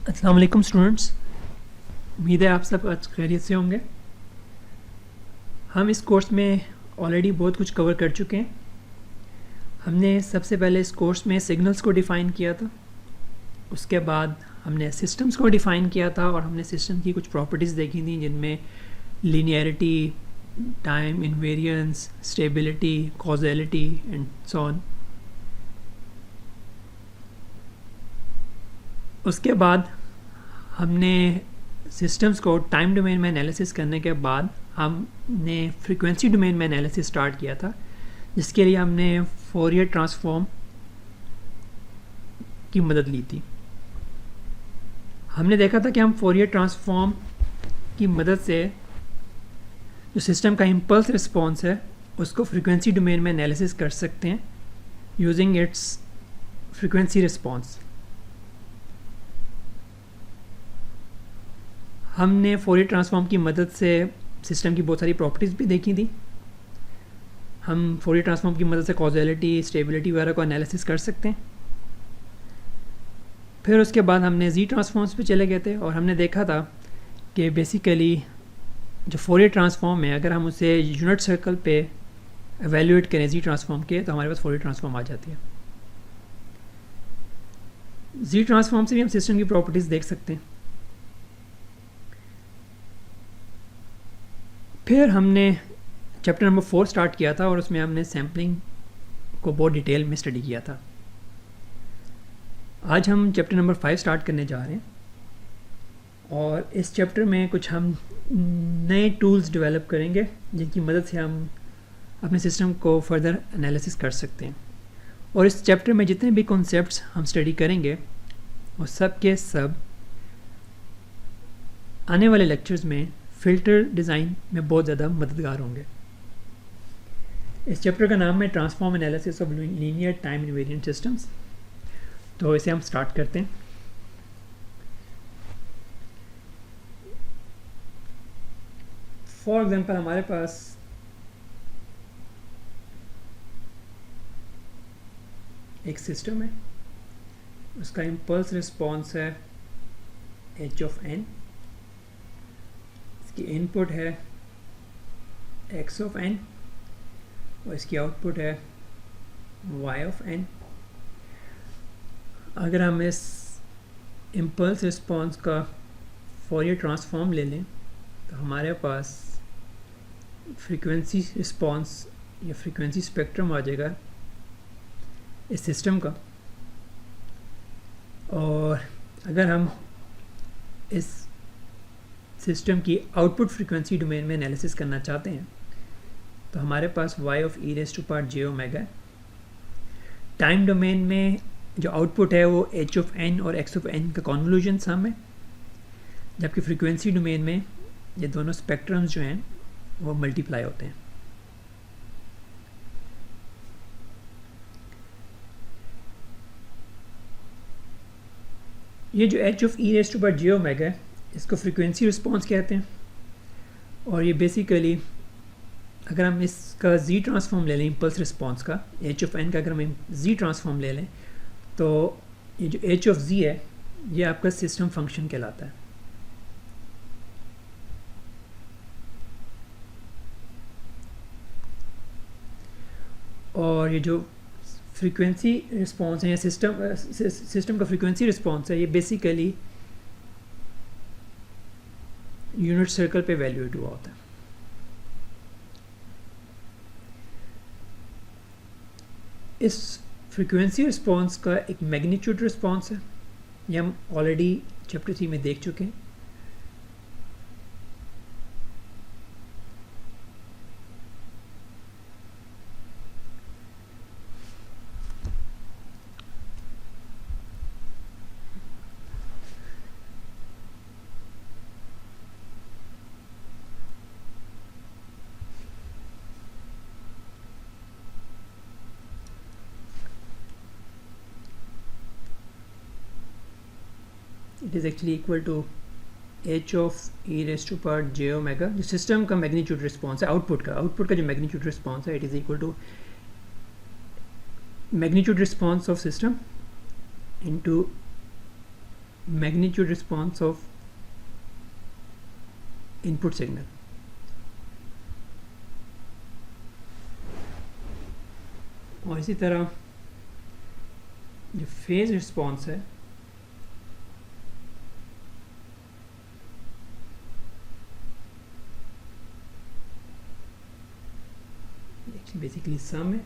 अस्सलाम वालेकुम स्टूडेंट्स, उम्मीद है आप सब आज खैरियत से होंगे। हम इस कोर्स में ऑलरेडी बहुत कुछ कवर कर चुके हैं। हमने सबसे पहले इस कोर्स में सिग्नल्स को डिफ़ाइन किया था, उसके बाद हमने सिस्टम्स को डिफ़ाइन किया था और हमने सिस्टम की कुछ प्रॉपर्टीज़ देखी थी जिनमें linearity, time invariance, stability, causality and so on. उसके बाद हमने सिस्टम्स को टाइम डोमेन में एनालिसिस करने के बाद हमने फ्रीक्वेंसी डोमेन में एनालिसिस स्टार्ट किया था, जिसके लिए हमने फोरियर ट्रांसफॉर्म की मदद ली थी। हमने देखा था कि हम फोरियर ट्रांसफॉर्म की मदद से जो सिस्टम का इम्पल्स रिस्पॉन्स है उसको फ्रीक्वेंसी डोमेन में एनालिसिस कर सकते हैं यूजिंग इट्स फ्रीक्वेंसी रिस्पॉन्स। हमने फोरियर ट्रांसफॉर्म की मदद से सिस्टम की बहुत सारी प्रॉपर्टीज़ भी देखी थी। हम फोरियर ट्रांसफॉर्म की मदद से कॉजेलिटी, स्टेबिलिटी वगैरह को एनालिसिस कर सकते हैं। फिर उसके बाद हमने जी ट्रांसफॉर्म्स पे चले गए थे और हमने देखा था कि बेसिकली जो फोरियर ट्रांसफॉर्म है, अगर हम उसे यूनिट सर्कल पे एवेल्यूएट करें जी ट्रांसफॉर्म के, तो हमारे पास फोरियर ट्रांसफॉर्म आ जाती है। जी ट्रांसफॉर्म से भी हम सिस्टम की प्रॉपर्टीज़ देख सकते हैं। फिर हमने चैप्टर नंबर 4 स्टार्ट किया था और उसमें हमने सैम्पलिंग को बहुत डिटेल में स्टडी किया था। आज हम चैप्टर नंबर 5 स्टार्ट करने जा रहे हैं और इस चैप्टर में कुछ हम नए टूल्स डेवलप करेंगे जिनकी मदद से हम अपने सिस्टम को फर्दर एनालिसिस कर सकते हैं। और इस चैप्टर में जितने भी कॉन्सेप्ट्स हम स्टडी करेंगे वो सब के सब आने वाले लेक्चर्स में फ़िल्टर डिज़ाइन में बहुत ज़्यादा मददगार होंगे। इस चैप्टर का नाम है transform analysis of linear time invariant systems. तो इसे हम स्टार्ट करते हैं। फॉर एग्जांपल हमारे पास एक सिस्टम है, उसका इम्पल्स रिस्पॉन्स है h ऑफ n, इसकी इनपुट है x ऑफ n और इसकी आउटपुट है y ऑफ n। अगर हम इस इम्पल्स रिस्पॉन्स का फोरियर ट्रांसफॉर्म ले लें तो हमारे पास फ्रीक्वेंसी रिस्पॉन्स या फ्रीक्वेंसी स्पेक्ट्रम आ जाएगा इस सिस्टम का। और अगर हम इस सिस्टम की आउटपुट फ्रीक्वेंसी डोमेन में एनालिसिस करना चाहते हैं तो हमारे पास y of e raise to power j omega है। टाइम डोमेन में जो आउटपुट है वो h ऑफ n और x ऑफ n का कॉन्वोल्यूशन सम है, जबकि फ्रीक्वेंसी डोमेन में ये दोनों स्पेक्ट्रम्स जो हैं वो मल्टीप्लाई होते हैं। ये जो h of e raise to power j omega है इसको फ्रीक्वेंसी रिस्पॉन्स कहते हैं। और ये बेसिकली अगर हम इसका z ट्रांसफॉर्म ले लें इम्पल्स रिस्पॉन्स का, h ऑफ n का अगर हम z ट्रांसफॉर्म ले लें तो ये जो h ऑफ z है ये आपका सिस्टम फंक्शन कहलाता है। और ये जो फ्रीक्वेंसी रिस्पॉन्स है या सिस्टम का फ्रीक्वेंसी रिस्पॉन्स है ये बेसिकली यूनिट सर्कल पे वैल्यूएट हुआ होता है। इस फ्रीक्वेंसी रिस्पॉन्स का एक मैग्नीट्यूड रिस्पॉन्स है, ये हम ऑलरेडी चैप्टर 3 में देख चुके हैं। It is actually equal to h of e raise to power j omega, जो सिस्टम का मैग्नीट्यूड रिस्पॉन्स है आउटपुट का जो मैग्नीट्यूड रिस्पॉन्स है it is equal to magnitude response of system into magnitude response of input signal. और इसी तरह जो फेज रिस्पॉन्स है बेसिकली सम है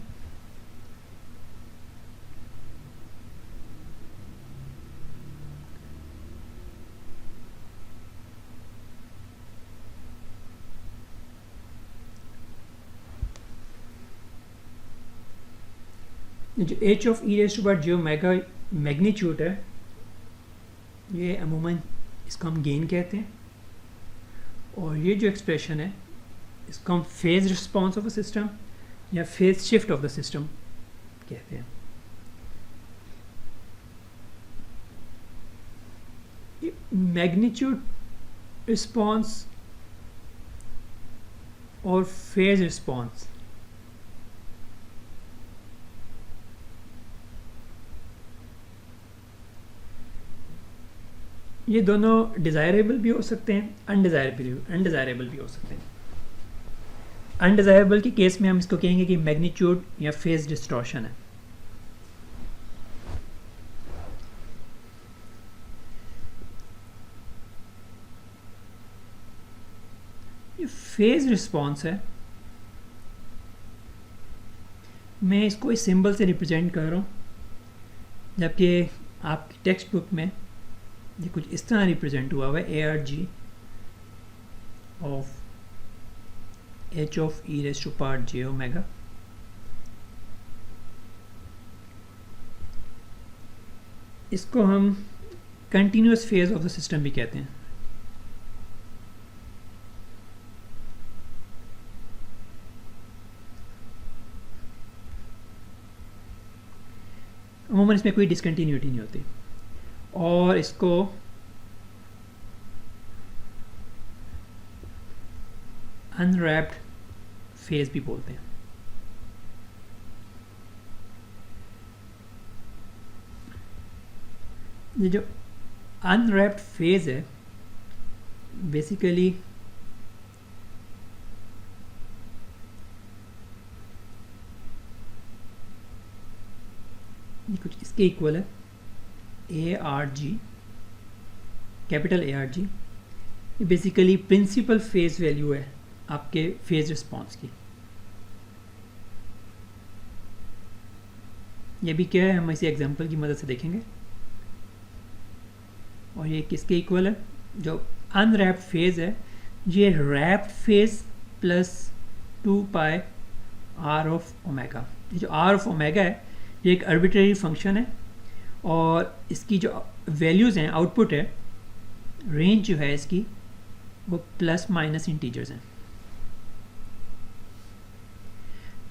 जो h of E raise to power J omega magnitude है, ये अमूमन इसको हम गेन कहते हैं, और ये जो एक्सप्रेशन है इसको हम phase response of a system या phase shift of the system कहते हैं। मैग्नीट्यूड रिस्पॉन्स और फेज रिस्पॉन्स ये दोनों डिज़ायरेबल भी हो सकते हैं, अनडिज़ायरेबल भी हो सकते हैं। अनडिज़ायरेबल के केस में हम इसको कहेंगे कि मैग्नीट्यूड या फेज डिस्टॉर्शन है। ये फेज रिस्पॉन्स है, मैं इसको इस सिंबल से रिप्रेजेंट कर रहा हूँ, जबकि आपकी टेक्स्ट बुक में ये कुछ इस तरह रिप्रेजेंट हुआ है, A R G of h of E raise to power J omega. इसको हम continuous phase of the system भी कहते हैं। अमूमन इसमें कोई डिसकंटिन्यूटी नहीं होती, और इसको अनरैप्ड फेज भी बोलते हैं। ये जो अनरैप्ड फेज है बेसिकली ये कुछ इसके इक्वल है, A R ji, capital A R जी। ये बेसिकली प्रिंसिपल फेज वैल्यू है आपके फेज रिस्पॉन्स की। ये भी क्या है हम इसे एग्जांपल की मदद से देखेंगे। और ये किसके इक्वल है? जो अनरैप्ड फेज है ये wrapped phase plus 2 pi R of omega. ये जो आर ऑफ ओमेगा है ये एक आर्बिट्रेरी फंक्शन है, और इसकी जो वैल्यूज़ हैं, आउटपुट है, रेंज जो है इसकी वो प्लस माइनस इंटीजर्स हैं।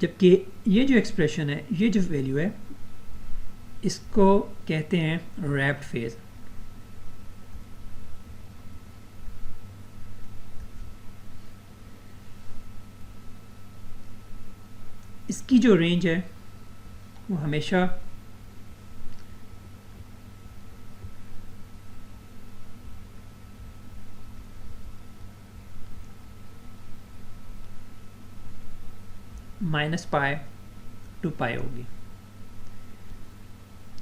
जबकि ये जो एक्सप्रेशन है, ये जो वैल्यू है, इसको कहते हैं रैप्ड फेज। इसकी जो रेंज है वो हमेशा माइनस पाई टू पाई होगी।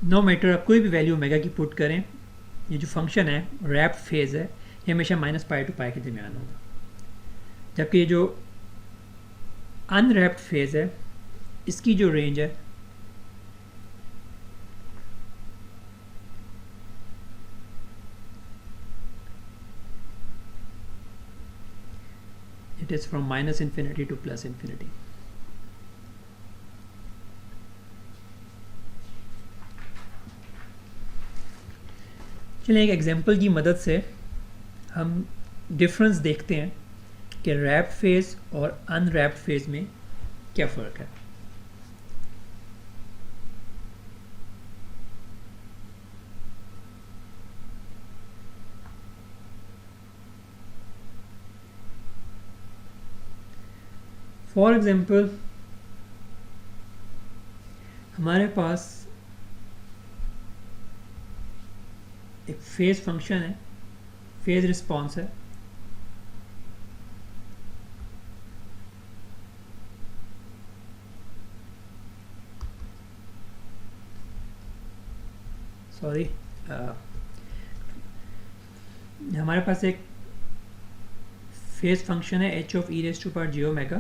नो मैटर आप कोई भी वैल्यू ओमेगा की पुट करें, ये जो फंक्शन है रैप्ड फेज है ये हमेशा माइनस पाई टू पाई के दरमियान होगा। जबकि ये जो अनरैप्ड फेज है इसकी जो रेंज है it is from minus infinity to plus infinity। चलिए एक एग्जांपल की मदद से हम डिफरेंस देखते हैं कि रैप्ड फेज और अनरैप्ड फेज में क्या फ़र्क है। फॉर एग्जाम्पल हमारे पास एक फेज फंक्शन है, फेज रिस्पॉन्स है, सॉरी, हमारे पास एक फेज फंक्शन है h of E raise to power J omega,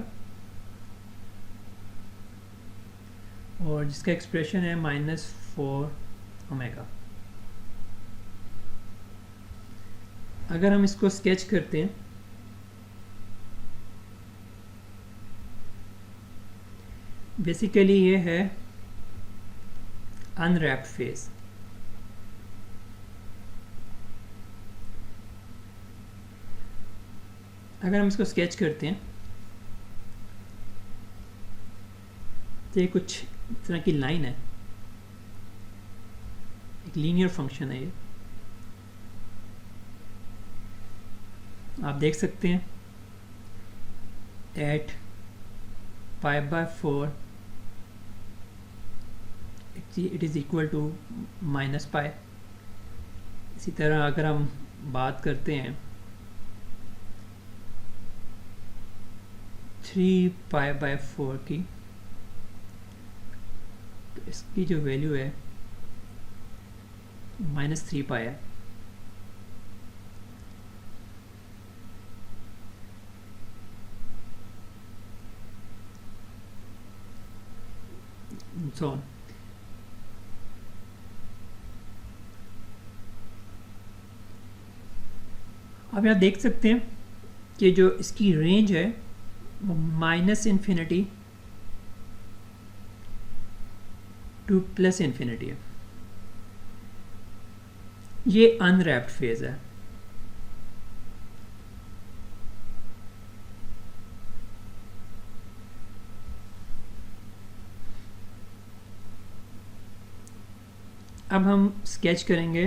और जिसका एक्सप्रेशन है -4 ओमेगा। अगर हम इसको स्केच करते हैं, बेसिकली ये है अनरैप्ड फेज। अगर हम इसको स्केच करते हैं तो ये कुछ तरह की लाइन है, एक लीनियर फंक्शन है ये। आप देख सकते हैं at π/4 it is equal to -π। इसी तरह अगर हम बात करते हैं 3π/4 की, तो इसकी जो वैल्यू है -3π है। so on। आप यहाँ देख सकते हैं कि जो इसकी रेंज है वो -∞ टू +∞ है। ये अनरैप्ड फेज है। अब हम स्केच करेंगे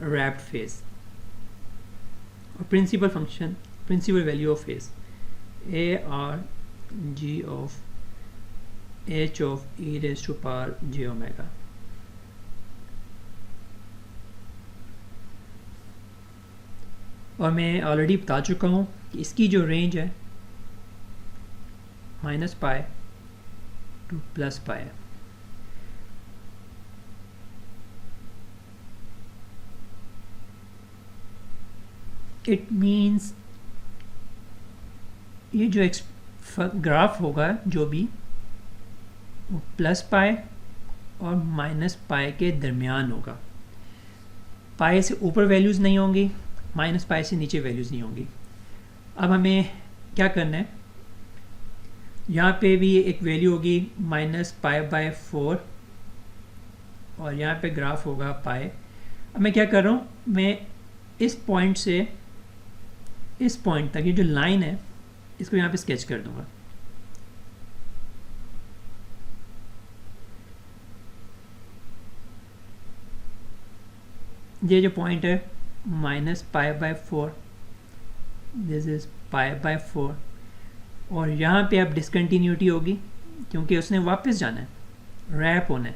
रैप्ड फेज और principal function, principal value of phase ARG of h of e raise to power j omega. और मैं ऑलरेडी बता चुका हूँ कि इसकी जो रेंज है -π टू +π है। इट मीन्स ये जो ग्राफ होगा जो भी वो +π और -π के दरमियान होगा। π से ऊपर वैल्यूज़ नहीं होंगी, -π से नीचे वैल्यूज़ नहीं होंगी। अब हमें क्या करना है, यहाँ पे भी एक वैल्यू होगी -π/4 और यहाँ पे ग्राफ होगा π। अब मैं क्या कर रहा हूँ, मैं इस पॉइंट से इस पॉइंट तक ये जो लाइन है इसको यहाँ पे स्केच कर दूंगा। ये जो पॉइंट है -π/4, दिस इज π/4, और यहाँ पे अब डिसकंटिन्यूटी होगी क्योंकि उसने वापस जाना है, रैप होना है,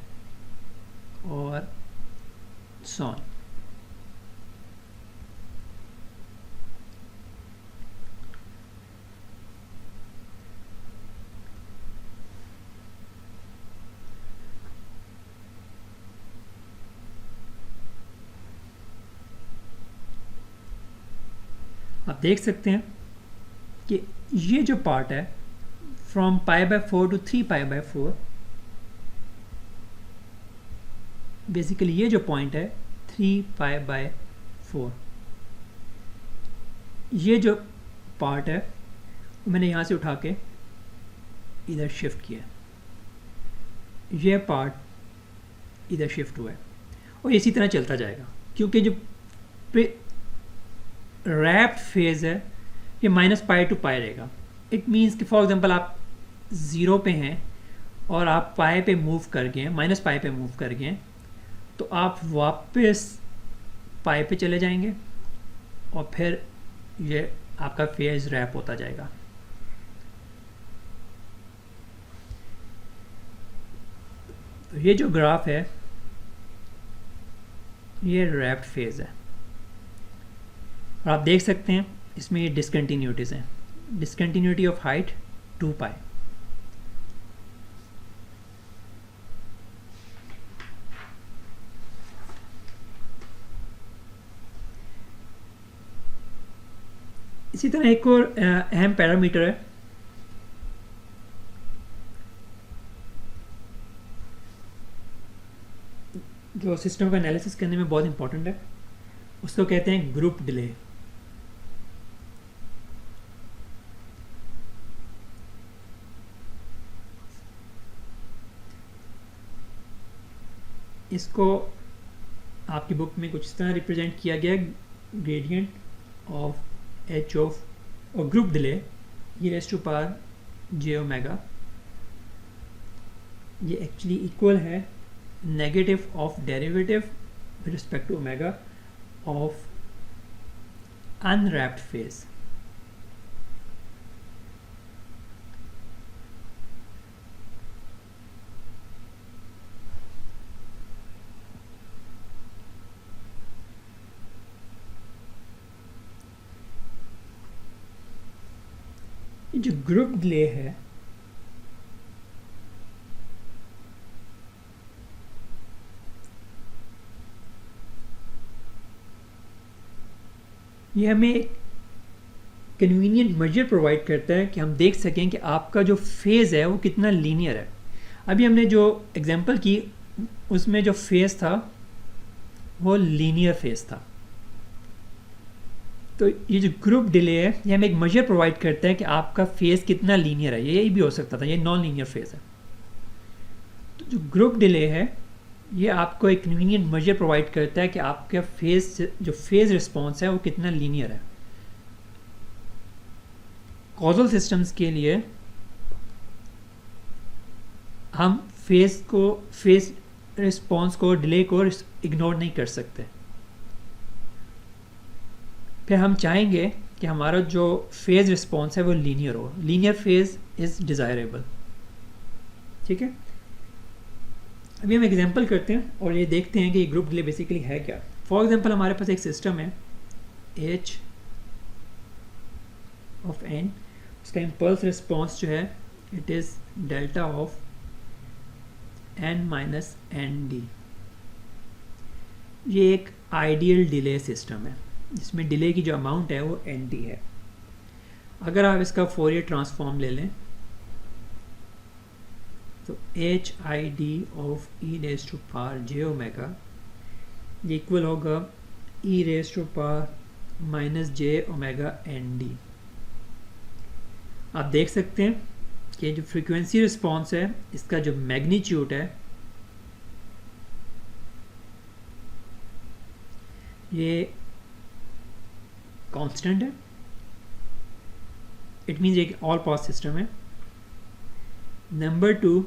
और सो ऑन। आप देख सकते हैं कि ये जो पार्ट है फ्रॉम π/4 टू 3π/4, बेसिकली ये जो पॉइंट है 3π/4, ये जो पार्ट है वो मैंने यहाँ से उठा के इधर शिफ्ट किया, ये पार्ट इधर शिफ्ट हुआ है, और इसी तरह चलता जाएगा क्योंकि जो रैप्ड फेज है ये -π टू π रहेगा। इट मीन्स कि फॉर एग्जांपल आप 0 पे हैं और आप π पे मूव कर गए, -π पे मूव कर गए, तो आप वापस π पे चले जाएंगे और फिर ये आपका फेज रैप होता जाएगा। तो ये जो ग्राफ है ये रैप्ड फेज है। और आप देख सकते हैं इसमें ये डिसकंटिन्यूटीज़ हैं। डिसकंटिन्यूटी ऑफ हाइट 2 पाई। इसी तरह एक और अहम पैरामीटर है जो सिस्टम का एनालिसिस करने में बहुत इंपॉर्टेंट है, उसको कहते हैं ग्रुप डिले। इसको आपकी बुक में कुछ इस तरह रिप्रेजेंट किया गया है, ग्रेडियंट ऑफ एच ऑफ और group delay e raise to power j omega, ये एक्चुअली इक्वल है negative of derivative with respect to omega of unwrapped phase. जो ग्रुप डिले है ये हमें एक कन्वीनियंट मेजर प्रोवाइड करता है कि हम देख सकें कि आपका जो फेज़ है वो कितना लीनियर है। अभी हमने जो एग्जांपल की उसमें जो फेज़ था वो लीनियर फेज़ था। तो ये जो ग्रुप डिले है ये हमें एक मेजर प्रोवाइड करता है कि आपका फेज़ कितना लीनियर है। यही भी हो सकता था, ये नॉन लीनियर फेज़ है। तो जो ग्रुप डिले है ये आपको एक कन्वीनियंट मेजर प्रोवाइड करता है कि आपका फेज़ रिस्पॉन्स है वो कितना लीनियर है। कॉजल सिस्टम्स के लिए हम फेज़ रिस्पॉन्स को, डिले को इग्नोर नहीं कर सकते। फिर हम चाहेंगे कि हमारा जो फेज़ रिस्पॉन्स है वो लीनियर हो। Linear phase is desirable. ठीक है, अभी हम एग्जांपल करते हैं और ये देखते हैं कि ये ग्रुप डिले बेसिकली है क्या। फॉर एग्जांपल हमारे पास एक सिस्टम है h ऑफ n, उसका इम्पल्स रिस्पॉन्स जो है it is delta of n minus N D. ये एक आइडियल डिले सिस्टम है जिसमें डिले की जो अमाउंट है वो एन डी है। अगर आप इसका फोरियर ट्रांसफॉर्म ले लें तो H I D of E raise to power J omega ये इक्वल होगा E raise to power minus J omega N D. आप देख सकते हैं कि जो फ्रीक्वेंसी रिस्पॉन्स है इसका जो मैग्नीट्यूड है ये कांस्टेंट है। इट मीन्स एक ऑल पास सिस्टम है। नंबर 2,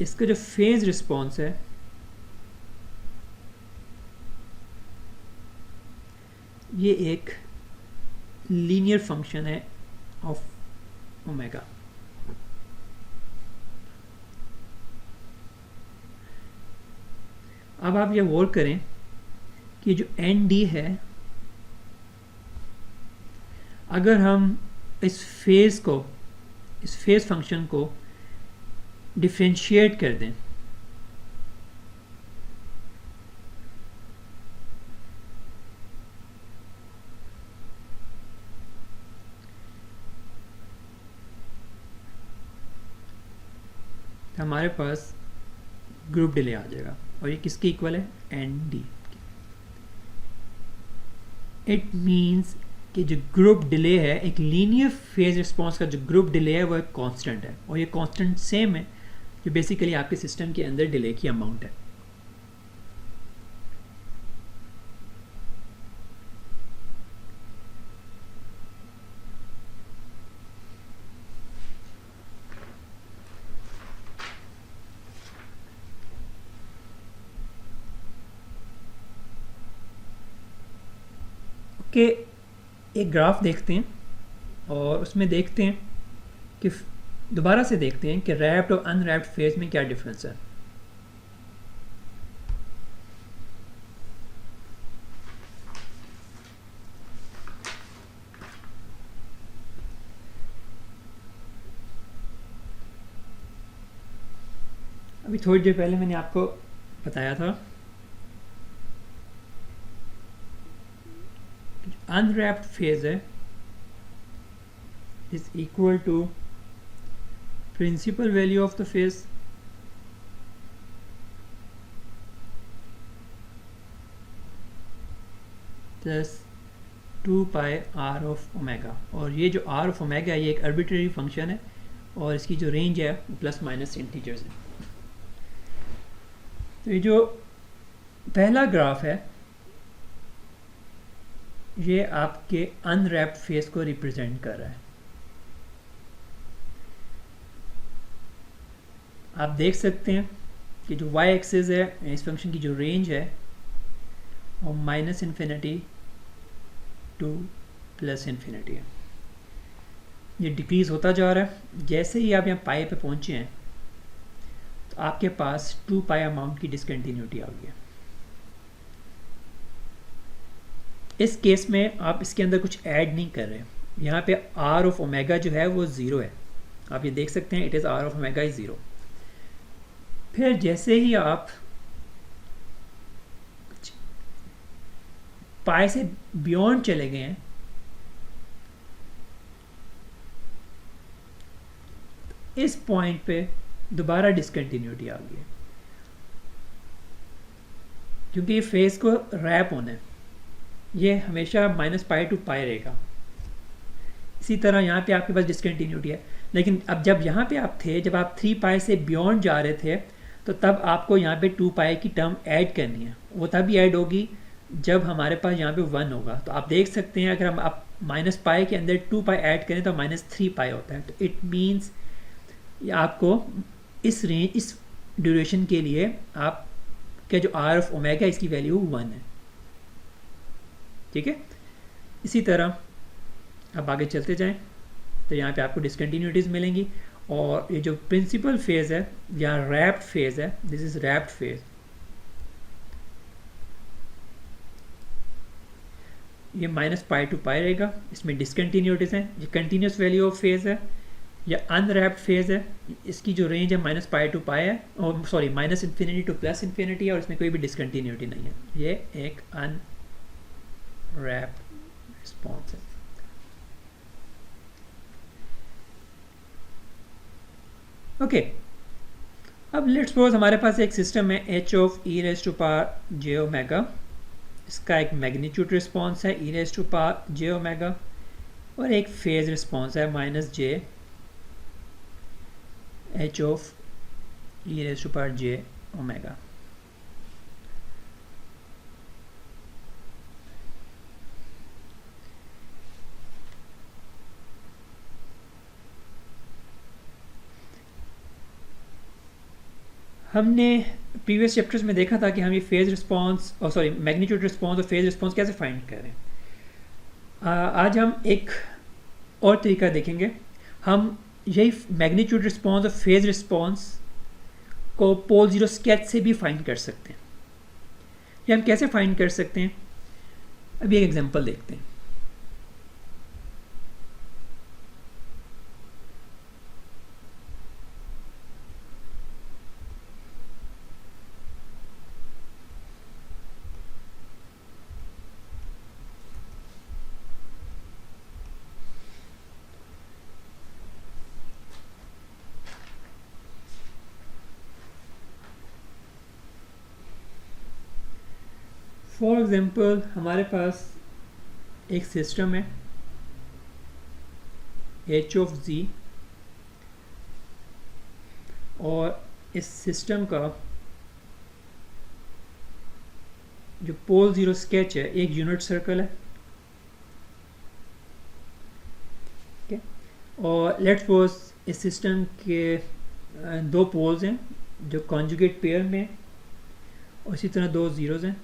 इसका जो फेज रिस्पॉन्स है ये एक लीनियर फंक्शन है ऑफ ओमेगा। अब आप ये गौर करें कि जो एन डी है अगर हम इस फेज फंक्शन को डिफरेंशिएट कर दें तो हमारे पास ग्रुप डिले आ जाएगा और ये किसके इक्वल है, एन डी। इट मीन्स कि जो ग्रुप डिले है एक लीनियर फेज रिस्पॉन्स का जो ग्रुप डिले है वो एक कांस्टेंट है और ये कांस्टेंट सेम है जो बेसिकली आपके सिस्टम के अंदर डिले की अमाउंट है। ओके, एक ग्राफ देखते हैं और उसमें देखते हैं कि दोबारा से देखते हैं कि रैप्ड और अनरैप्ड फेज में क्या डिफरेंस है। अभी थोड़ी देर पहले मैंने आपको बताया था अनरैप्ड फेज है is equal to principal value of the phase plus 2 pi R of omega. और ये जो आर ऑफ ओमेगा है ये एक आर्बिट्रेरी फंक्शन है और इसकी जो रेंज है वो प्लस माइनस इंटीजर्स है। तो ये जो पहला ग्राफ है ये आपके अनरैप्ड फेस को रिप्रेजेंट कर रहा है। आप देख सकते हैं कि जो y एक्सिस है इस फंक्शन की जो रेंज है वो minus infinity two plus infinity है। ये डिक्रीज होता जा रहा है। जैसे ही आप यहाँ पाई पे पहुँचे हैं तो आपके पास 2 पाई अमाउंट की डिसकंटिन्यूटी आ गई है। इस केस में आप इसके अंदर कुछ ऐड नहीं कर रहे। यहाँ पे आर ऑफ ओमेगा जो है वो ज़ीरो है। आप ये देख सकते हैं it is R of omega is zero. फिर जैसे ही आप पाई से बियॉन्ड चले गए हैं इस पॉइंट पे दोबारा डिसकंटिन्यूटी आ गई है क्योंकि ये फेस को रैप होना है। ये हमेशा माइनस पाई टू पाई रहेगा। इसी तरह यहाँ पे आपके पास डिसकंटिन्यूटी है। लेकिन अब जब यहाँ पे आप थे, जब आप 3 पाई से बियॉन्ड जा रहे थे तो तब आपको यहाँ पे 2 पाई की टर्म ऐड करनी है। वो तभी ऐड होगी जब हमारे पास यहाँ पे 1 होगा। तो आप देख सकते हैं अगर हम आप माइनस पाई के अंदर 2 पाई ऐड करें तो माइनस 3 पाई होता है। तो इट मीन्स आपको इस रेंज इस ड्यूरेशन के लिए आपका जो आर ऑफ ओमेगा इसकी वैल्यू 1 है। ठीक है। इसी तरह अब आगे चलते जाएं तो यहाँ पे आपको डिसकंटिन्यूटीज मिलेंगी और ये जो प्रिंसिपल फेज है यहाँ रैप्ड फेज है, दिस इज रैप्ड फेज। ये माइनस पाई टू पाई रहेगा। इसमें डिसकंटिन्यूटीज हैं। ये कंटिन्यूस वैल्यू ऑफ फेज है या अनरैप्ड फेज है। इसकी जो रेंज है माइनस पाई टू पाई है और sorry minus infinity two plus infinity है और इसमें कोई भी डिसकंटिन्यूटी नहीं है। ये एक अनरैप्ड रिस्पॉन्स है। ओके अब लेट्स सपोज हमारे पास एक सिस्टम है h of e raise to power j omega. इसका एक मैग्नीट्यूड रिस्पॉन्स है e raise to power j omega और एक फेज रिस्पॉन्स है minus j h of e raise to power j omega. हमने प्रीवियस चैप्टर्स में देखा था कि हम ये फेज रिस्पॉन्स और सॉरी मैग्नीट्यूड रिस्पॉन्स और फेज रिस्पॉन्स कैसे फाइंड करें। आज हम एक और तरीका देखेंगे। हम यही मैग्नीट्यूड रिस्पॉन्स और फेज रिस्पॉन्स को पोल जीरो स्केच से भी फाइंड कर सकते हैं। ये हम कैसे फाइंड कर सकते हैं, अभी एक एग्जांपल देखते हैं। फॉर एग्जाम्पल हमारे पास एक सिस्टम है h ऑफ z और इस सिस्टम का जो पोल जीरो स्केच है एक यूनिट सर्कल है। okay? और लेट्स सपोज इस सिस्टम के दो पोल्स हैं जो कॉन्जुगेट पेयर में और इसी तरह दो जीरोज हैं।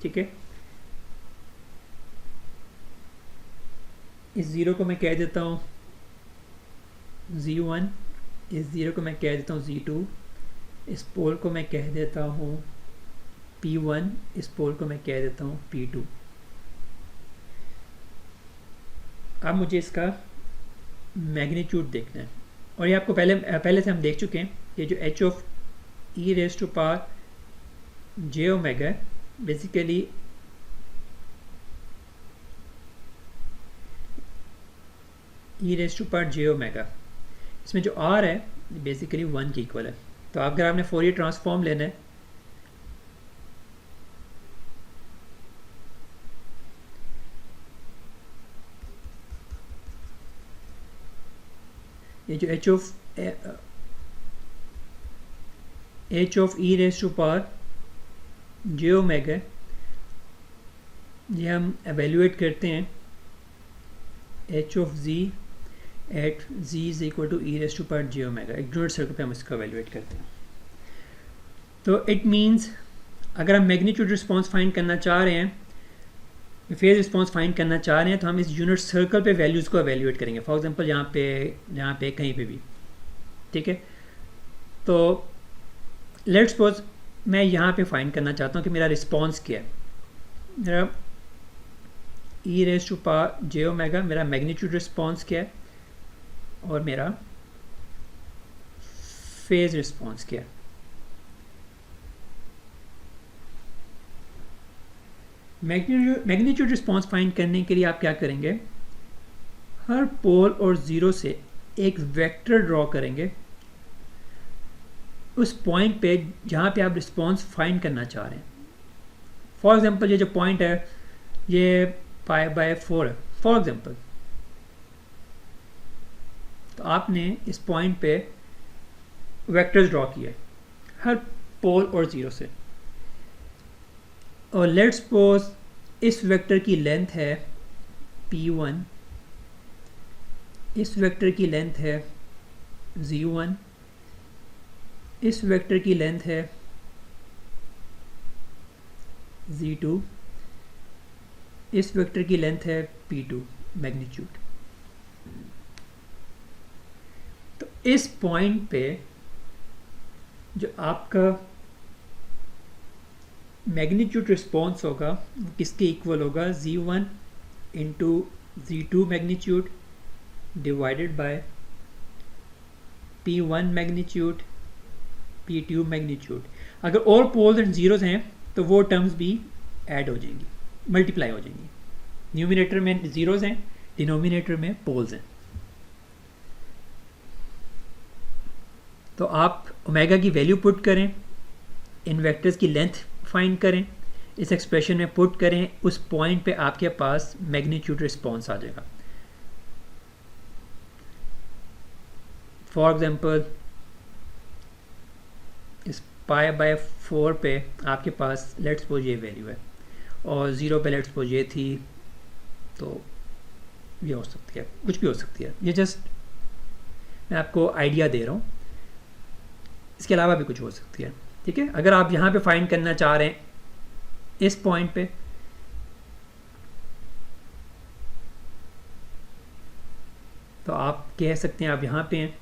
ठीक है, इस ज़ीरो को मैं कह देता हूँ Z1, इस ज़ीरो को मैं कह देता हूँ Z2, इस पोल को मैं कह देता हूँ P1, इस पोल को मैं कह देता हूँ P2। अब मुझे इसका मैग्नीट्यूड देखना है। और ये आपको पहले से हम देख चुके हैं कि जो h of e raise to power j omega basically e raise to power j omega, इसमें जो r है बेसिकली 1 के इक्वल है। तो अगर आपने फोरियर ट्रांसफॉर्म लेना है ये जो h of e raise to power j omega ये हम एवेल्यूएट करते हैं h of z at z is equal to e raise to power j omega, एक यूनिट सर्कल पे हम इसको एवेल्यूएट करते हैं। तो इट मीन्स अगर हम मैग्नीट्यूड रिस्पॉन्स फाइंड करना चाह रहे हैं, फेज रिस्पॉन्स फाइंड करना चाह रहे हैं, तो हम इस यूनिट सर्कल पे वैल्यूज़ को एवेल्यूएट करेंगे। फॉर एग्जांपल यहाँ पे कहीं पे भी, ठीक है। तो लेट्स सपोज मैं यहाँ पे फाइंड करना चाहता हूँ कि मेरा रिस्पॉन्स क्या है। मेरा e raise to power J omega मेरा मैग्नीट्यूड रिस्पॉन्स क्या है और मेरा फेज रिस्पॉन्स क्या है। मैग्नीट्यूड रिस्पॉन्स फाइंड करने के लिए आप क्या करेंगे, हर पोल और ज़ीरो से एक वेक्टर ड्रॉ करेंगे उस पॉइंट पे जहाँ पे आप रिस्पॉन्स फाइंड करना चाह रहे हैं। फॉर एग्जांपल ये जो पॉइंट है ये π/4 है फॉर एग्जांपल, तो आपने इस पॉइंट पे वेक्टर्स ड्रॉ किए हर पोल और ज़ीरो से, और लेट्स सपोज इस वेक्टर की लेंथ है p1, इस वेक्टर की लेंथ है z1, इस वेक्टर की लेंथ है z2, इस वेक्टर की लेंथ है p2 मैग्नीट्यूड। तो इस पॉइंट पे जो आपका मैग्नीट्यूड रिस्पॉन्स होगा वो किसके इक्वल होगा, z1 into z2 magnitude divided by p1 magnitude p2 magnitude. अगर और पोल्स एंड जीरोस हैं तो वो टर्म्स भी ऐड हो जाएंगी, मल्टीप्लाई हो जाएंगी। न्यूमिनेटर में जीरोस हैं, डिनोमिनेटर में पोल्स हैं। तो आप ओमेगा की वैल्यू पुट करें, इन वेक्टर्स की लेंथ फाइंड करें, इस एक्सप्रेशन में पुट करें, उस पॉइंट पे आपके पास मैग्नीट्यूड रिस्पॉन्स आ जाएगा। फॉर एग्जांपल इस π/4 पे आपके पास लेट्स सपोज ये वैल्यू है और 0 पे लेट्स सपोज ये थी, तो ये हो सकती है, कुछ भी हो सकती है। ये जस्ट मैं आपको आइडिया दे रहा हूँ, इसके अलावा भी कुछ हो सकती है, ठीक है। अगर आप यहाँ पे फाइंड करना चाह रहे हैं इस पॉइंट पे, तो आप कह सकते हैं आप यहाँ पे हैं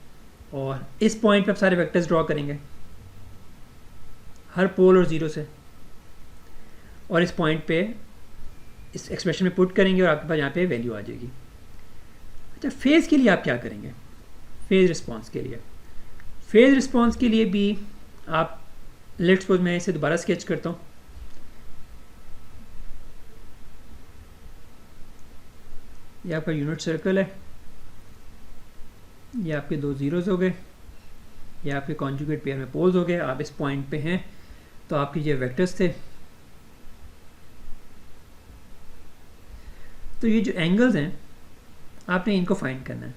और इस पॉइंट पे आप सारे वेक्टर्स ड्रॉ करेंगे हर पोल और ज़ीरो से, और इस पॉइंट पे इस एक्सप्रेशन में पुट करेंगे और आपके पास यहाँ पे वैल्यू आ जाएगी। अच्छा, फेज़ के लिए आप क्या करेंगे, फेज़ रिस्पॉन्स के लिए, फेज़ रिस्पॉन्स के लिए भी आप लेट्स सपोज मैं इसे दोबारा स्केच करता हूँ। ये आपका यूनिट सर्कल है, ये आपके दो जीरोस हो गए, ये आपके कॉन्जुगेट पेयर में पोल्स हो गए। आप इस पॉइंट पे हैं तो आपके ये वेक्टर्स थे। तो ये जो एंगल्स हैं आपने इनको फाइंड करना है।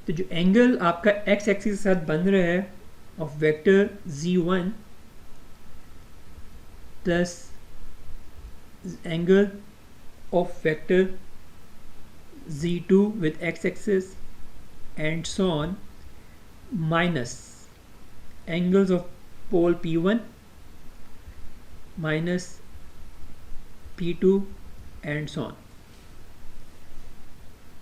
तो जो एंगल आपका x एक्सिस के साथ बन रहा है of vector z1 plus angle of vector z2 with x axis and so on minus angles of pole p1 minus p2 and so on।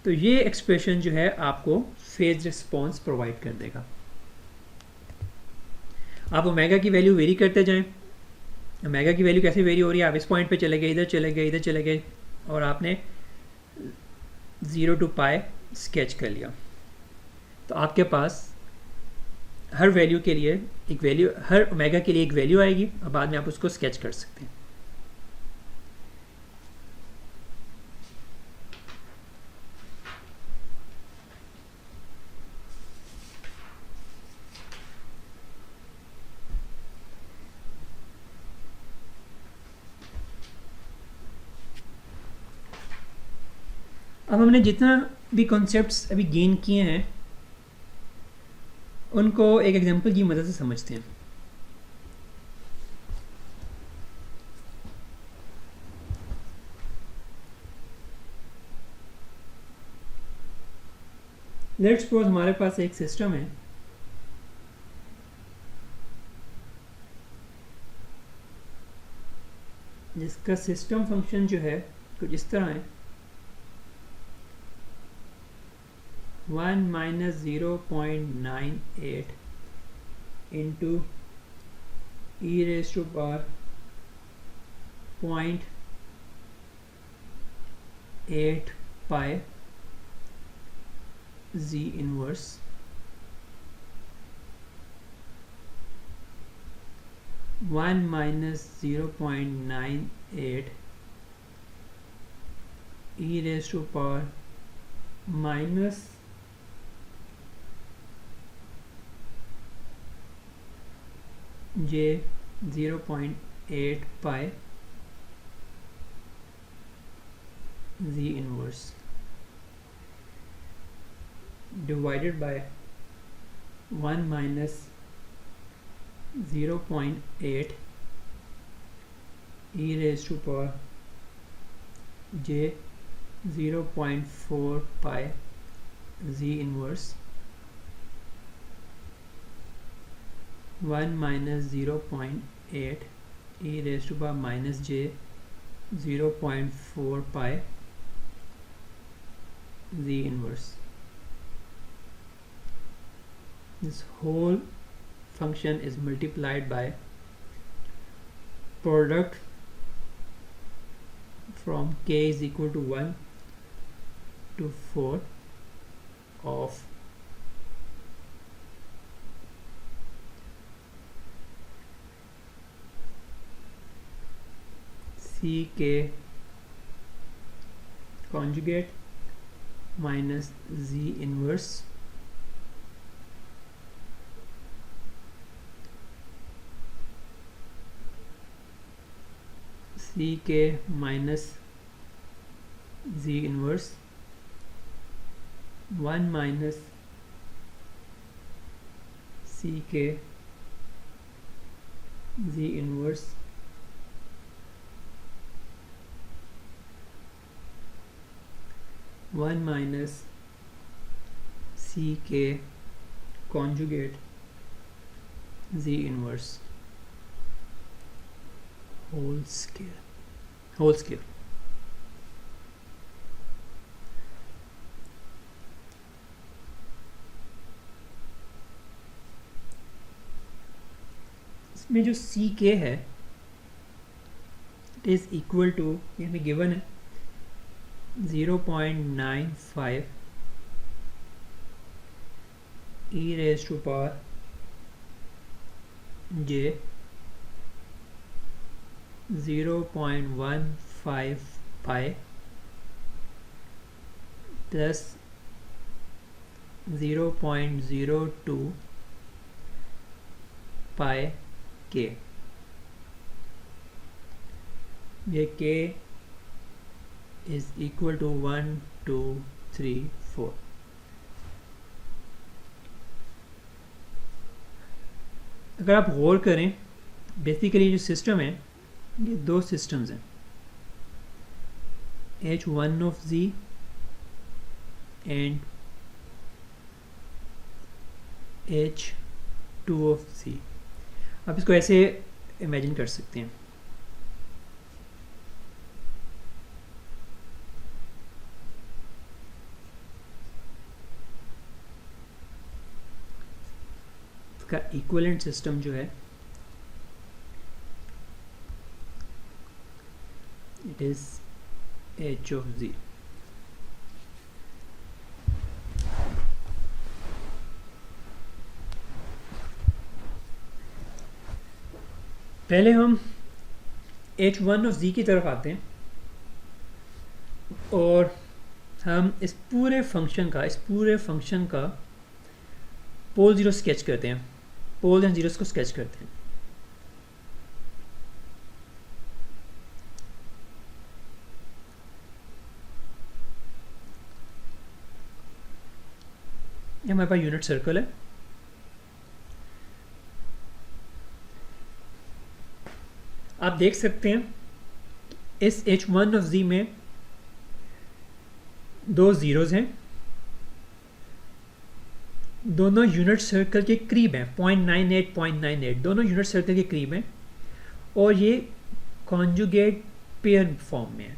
तो ये एक्सप्रेशन जो है आपको फेज रिस्पॉन्स प्रोवाइड कर देगा। आप ओमेगा की वैल्यू वेरी करते जाएं, ओमेगा की वैल्यू कैसे वेरी हो रही है, आप इस पॉइंट पे चले गए, इधर चले गए, इधर चले गए, और आपने 0 to पाई स्केच कर लिया। तो आपके पास हर वैल्यू के लिए एक वैल्यू, हर ओमेगा के लिए एक वैल्यू आएगी और बाद में आप उसको स्केच कर सकते हैं। अब हमने जितना भी कॉन्सेप्ट्स अभी गेन किए हैं उनको एक एग्जांपल की मदद से समझते हैं। लेट्स सपोज हमारे पास एक सिस्टम है जिसका सिस्टम फंक्शन जो है कुछ इस तरह है, 1 - 0.98 into e raised to power 0.8 pi z inverse (1 - 0.98 e raised to power minus j 0.8 pi z inverse divided by 1 minus 0.8 e raised to power j 0.4 pi z inverse 1 minus 0.8 e raised to power minus j 0.4 pi z inverse. This whole function is multiplied by product from k is equal to 1 to 4 of ck conjugate minus z inverse ck minus z inverse 1 minus ck z inverse 1 minus ck conjugate z inverse whole square. इसमें जो ck है it is equal to, ये हमें given है 0.95 e raised to power j 0.15 pi plus 0.02 pi k. ये k is equal to 1 2 3 4. अगर आप गौर करें, बेसिकली जो सिस्टम है ये दो सिस्टम्स हैं, H1 of z and H2 of z. आप इसको ऐसे इमेजिन कर सकते हैं, इसका इक्विवेलेंट सिस्टम जो है इज एच ऑफ जी। पहले हम h1 ऑफ z की तरफ आते हैं और हम इस पूरे फंक्शन का पोल ज़ीरो स्केच करते हैं, पोल एंड ज़ीरोस को स्केच करते हैं। ये हमारे पास यूनिट सर्कल है। आप देख सकते हैं इस h1 ऑफ z में दो ज़ीरोज़ हैं, दोनों यूनिट सर्कल के करीब हैं, 0.98 दोनों यूनिट सर्कल के करीब हैं और ये कॉन्जुगेट पेयर फॉर्म में है।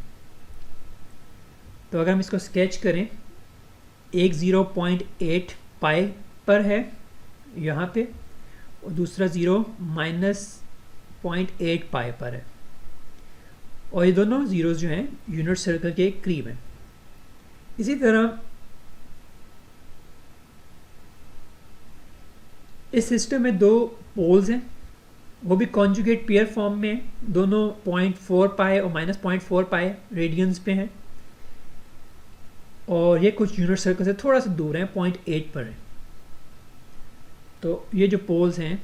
तो अगर हम इसको स्केच करें, एक 0.8 पाई पर है यहाँ पे और दूसरा 0-0.8 पाई पर है और ये दोनों ज़ीरोज़ जो हैं यूनिट सर्कल के करीब हैं। इसी तरह इस सिस्टम में दो पोल्स हैं, वो भी कॉन्जुगेट पेयर फॉर्म में हैं, दोनों 0.4 पाई और -0.4 पाई रेडियंस पे हैं और ये कुछ यूनिट सर्कल से थोड़ा सा दूर है, 0.8 पर है। तो ये जो पोल्स हैं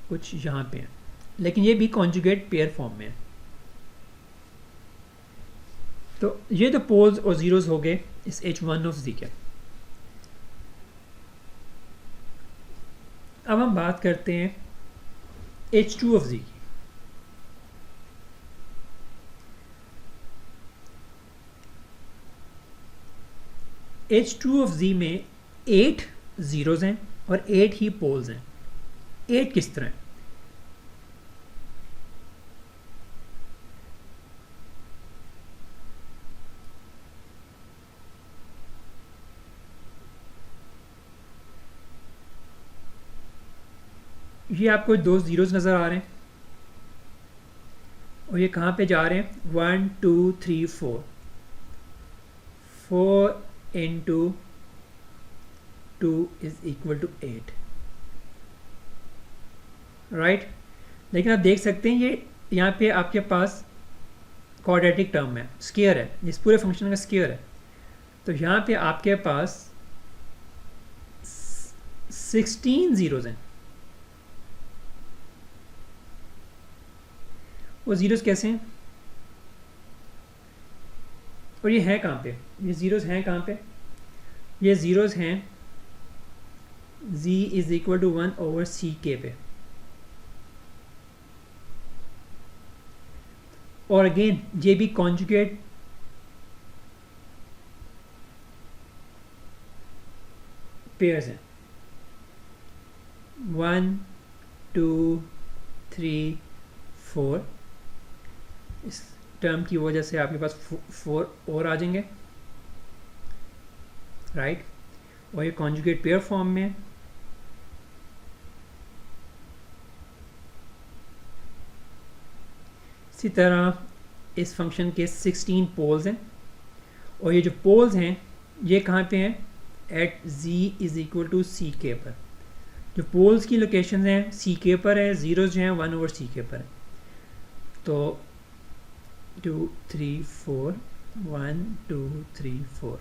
कुछ यहाँ पे हैं, लेकिन ये भी कॉन्जुगेट पेयर फॉर्म में है। तो ये जो पोल्स और ज़ीरोज़ हो गए इस h1 ऑफ z के। अब हम बात करते हैं h2 ऑफ z की। h2 ऑफ z में 8 ज़ीरोज़ हैं और 8 ही पोल्स हैं। 8 किस तरह है? ये आपको दो ज़ीरोज़ नज़र आ रहे हैं और ये कहाँ पे जा रहे हैं? 1 2 3 4 4 into 2 is equal to 8, right. लेकिन आप देख सकते हैं ये यहाँ पे आपके पास क्वाड्रेटिक टर्म है, स्क्वायर है, इस पूरे फंक्शन का स्क्वायर है। तो यहाँ पे आपके पास 16 ज़ीरोज़ हैं। वो ज़ीरोज़ कैसे हैं और ये हैं कहाँ पे? ये ज़ीरोज़ हैं कहाँ पे? ये ज़ीरोज़ हैं z is equal to 1 over c के पे। और अगेन ये भी कॉन्जुगेट पेयर्स हैं, 1 2 3 4। इस टर्म की वजह से आपके पास 4 और आ जाएंगे, राइट। और ये कॉन्जुगेट पेयर फॉर्म में है। इसी तरह इस फंक्शन के 16 पोल्स हैं और ये जो पोल्स हैं ये कहाँ पे हैं? At z is equal to c के पर। जो पोल्स की लोकेशन हैं सी के पर है, ज़ीरोज़ जो हैं 1 ओवर सी के पर है। तो 2 3 4 1 2 3 4।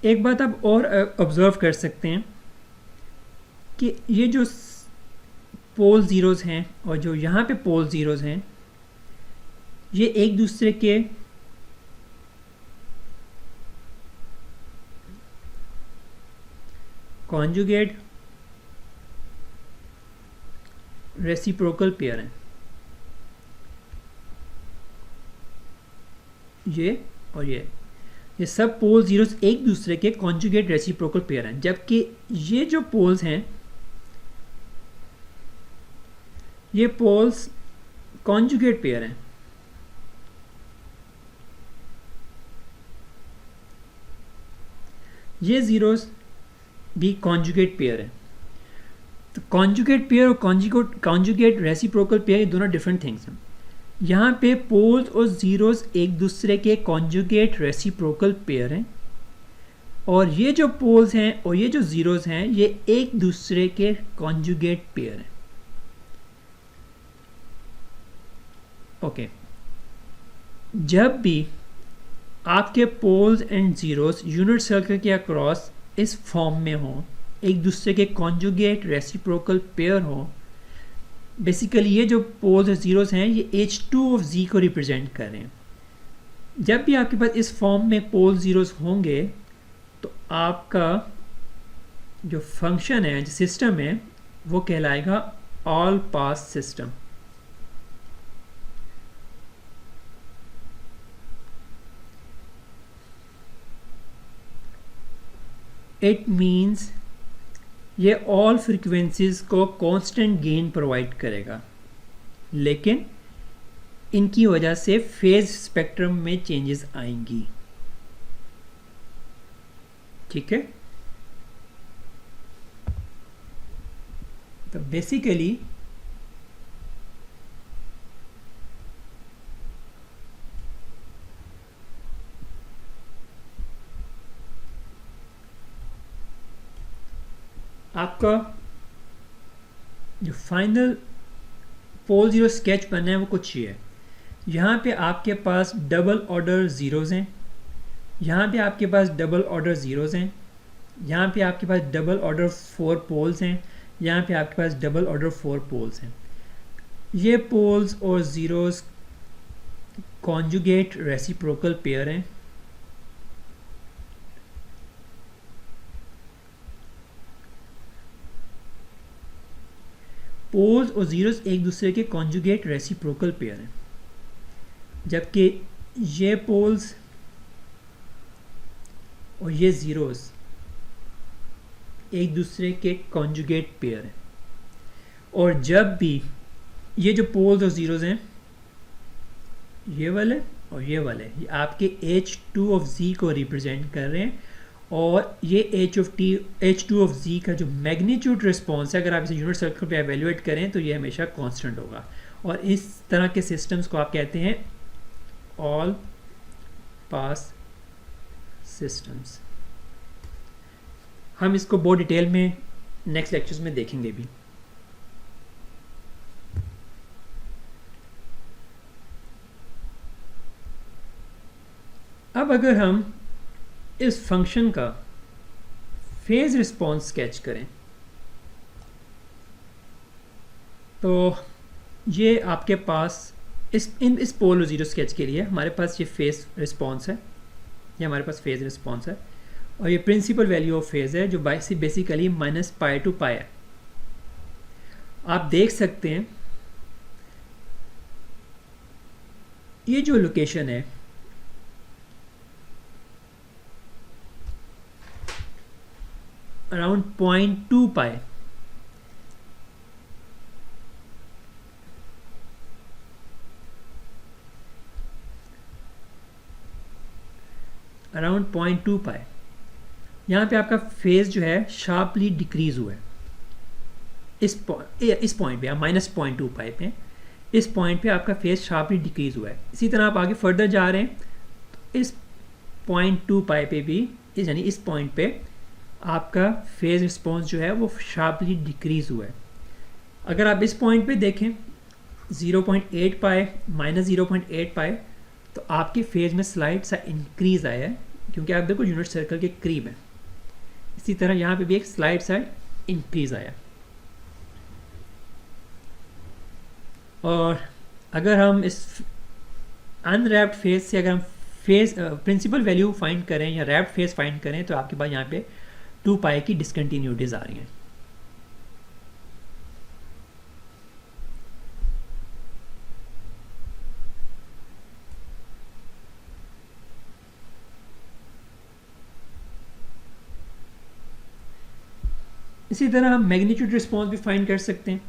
एक बात आप और ऑब्ज़र्व कर सकते हैं कि ये जो पोल ज़ीरोज़ हैं और जो यहाँ पे पोल ज़ीरोज़ हैं ये एक दूसरे के कॉन्जुगेट रेसिप्रोकल पेयर हैं, ये और ये सब पोल ज़ीरोज़ एक दूसरे के कॉन्जुगेट रेसिप्रोकल पेयर हैं। जबकि ये जो पोल्स हैं ये पोल्स कॉन्जुगेट पेयर हैं। ये ज़ीरोस भी कॉन्जुगेट पेयर है। तो कॉन्जुगेट पेयर और कॉन्जुगेट रेसिप्रोकल पेयर ये दोनों डिफरेंट थिंग्स हैं। यहाँ पे पोल्स और ज़ीरोस एक दूसरे के कॉन्जुगेट रेसिप्रोकल पेयर हैं, और ये जो पोल्स हैं और ये जो ज़ीरोस हैं ये एक दूसरे के कॉन्जुगेट पेयर हैं। ओके, जब भी आपके poles and zeros unit circle के अक्रॉस इस फॉर्म में हो, एक दूसरे के कॉन्जुगेट रेसिप्रोकल पेयर हो, बेसिकली ये जो पोल्स और ज़ीरोस हैं ये H2 ऑफ Z को रिप्रेजेंट कर रहे हैं। जब भी आपके पास इस फॉर्म में पोल ज़ीरोस होंगे तो आपका जो फंक्शन है, जो सिस्टम है, वो कहलाएगा all pass system. It means ये ऑल फ्रीक्वेंसीज को कांस्टेंट गेन प्रोवाइड करेगा, लेकिन इनकी वजह से फेज स्पेक्ट्रम में चेंजेस आएंगी। ठीक है, तो बेसिकली आपका जो फाइनल पोल ज़ीरो स्केच बनना है वो कुछ ही है। यहाँ पे आपके पास डबल ऑर्डर ज़ीरोज़ हैं, यहाँ पे आपके पास डबल ऑर्डर ज़ीरोज़ हैं, यहाँ पे आपके पास डबल ऑर्डर 4 पोल्स हैं, यहाँ पे आपके पास डबल ऑर्डर 4 पोल्स हैं। ये पोल्स और ज़ीरोज़ कॉन्जुगेट रेसिप्रोकल पेयर हैं। पोल्स और ज़ीरोज़ एक दूसरे के कॉन्जुगेट रेसिप्रोकल पेयर हैं, जबकि ये पोल्स और ये ज़ीरोज़ एक दूसरे के कॉन्जुगेट पेयर हैं। और जब भी ये जो पोल्स और ज़ीरोज़ हैं, ये वाले और ये वाले, ये आपके H2 ऑफ Z को रिप्रेजेंट कर रहे हैं, और ये H2 ऑफ Z का जो मैग्नीट्यूड रिस्पॉन्स है, अगर आप इसे यूनिट सर्कल पे एवेल्युएट करें तो ये हमेशा कांस्टेंट होगा। और इस तरह के सिस्टम्स को आप कहते हैं ऑल पास सिस्टम्स। हम इसको बहुत डिटेल में नेक्स्ट लेक्चर्स में देखेंगे भी। अब अगर हम इस फंक्शन का फेज रिस्पॉन्स स्केच करें तो ये आपके पास इस पोल ज़ीरो स्केच के लिए हमारे पास ये फेज रिस्पॉन्स है, ये हमारे पास फेज रिस्पॉन्स है, और ये प्रिंसिपल वैल्यू ऑफ फेज है जो बेसिकली -π to π है। आप देख सकते हैं ये जो लोकेशन है अराउंड 0.2 π, अराउंड 0.2 π, यहाँ पे आपका फेज जो है शार्पली डिक्रीज हुआ है इस पॉइंट पे, आप -0.2 π पे, इस पॉइंट पे आपका फेज शार्पली डिक्रीज हुआ है। इसी तरह आप आगे फर्दर जा रहे हैं तो इस 0.2 π पे भी, यानी इस पॉइंट पे आपका फेज रिस्पॉन्स जो है वो शार्पली डिक्रीज हुआ है। अगर आप इस पॉइंट पे देखें 0.8 π, -0.8 π, तो आपके फेज में स्लाइड सा इंक्रीज आया है, क्योंकि आप देखो यूनिट सर्कल के करीब है। इसी तरह यहाँ पे भी एक स्लाइड सा इंक्रीज आया। और अगर हम इस अनरैप्ड फेज से अगर हम फेज प्रिंसिपल वैल्यू फाइंड करें या रैप्ड फेज फाइंड करें तो आपके पास यहाँ पे 2 π की डिसकंटिन्यूटीज आ रही हैं। इसी तरह हम मैग्नीट्यूड रिस्पॉन्स भी फाइंड कर सकते हैं।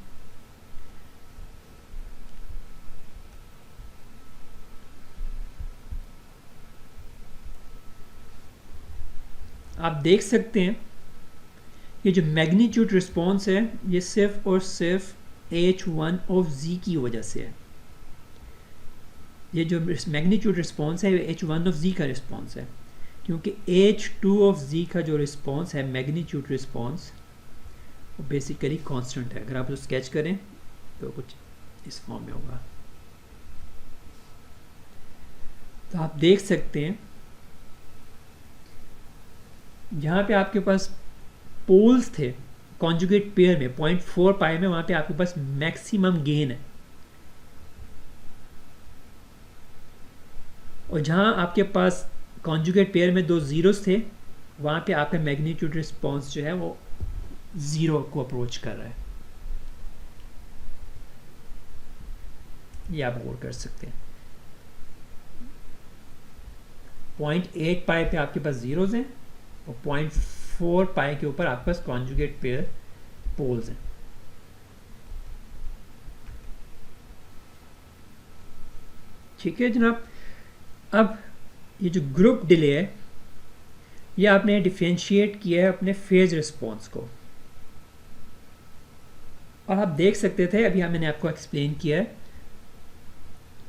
आप देख सकते हैं ये जो मैग्नीट्यूड रिस्पॉन्स है ये सिर्फ और सिर्फ h1 ऑफ z की वजह से है। ये जो मैग्नीट्यूड रिस्पॉन्स है ये h1 ऑफ z का रिस्पॉन्स है, क्योंकि h2 ऑफ z का जो रिस्पॉन्स है मैग्नीट्यूड रिस्पॉन्स वो बेसिकली कांस्टेंट है। अगर आप उसको स्केच करें तो कुछ इस फॉर्म में होगा। तो आप देख सकते हैं जहाँ पे आपके पास पोल्स थे कॉन्जुगेट पेयर में 0.4 पाई में, वहाँ पे आपके पास मैक्सिमम गेन है, और जहाँ आपके पास कॉन्जुगेट पेयर में 2 जीरोस थे वहाँ पे आपका मैग्नीट्यूड रिस्पॉन्स जो है वो 0 को अप्रोच कर रहा है। ये आप गौर कर सकते हैं। 0.8 पाई पे आपके पास जीरोस हैं और 0.4 पाई के ऊपर आपके पास कॉन्जुगेट पेयर पोल्स हैं। ठीक है जनाब। अब ये जो ग्रुप डिले है ये आपने डिफरेंशिएट किया है अपने फेज रिस्पॉन्स को, और आप देख सकते थे अभी मैंने आपको एक्सप्लेन किया है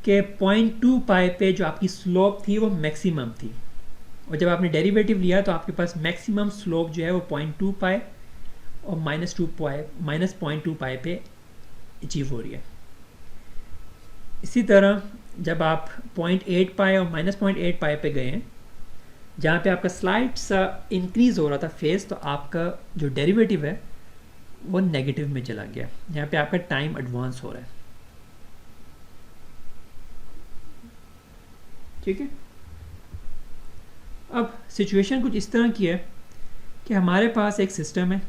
कि 0.2 पाई पे जो आपकी स्लोप थी वो मैक्सिमम थी, और जब आपने डेरिवेटिव लिया तो आपके पास मैक्सिमम स्लोप जो है वो 0.2 पाई और माइनस 0.2 पाई पे अचीव हो रही है। इसी तरह जब आप 0.8 पाई और माइनस 0.8 पाई पे गए हैं जहाँ पे आपका स्लाइट सा इंक्रीज हो रहा था फेज, तो आपका जो डेरिवेटिव है वो नेगेटिव में चला गया, यहाँ पे आपका टाइम एडवांस हो रहा है। ठीक है। अब सिचुएशन कुछ इस तरह की है कि हमारे पास एक सिस्टम है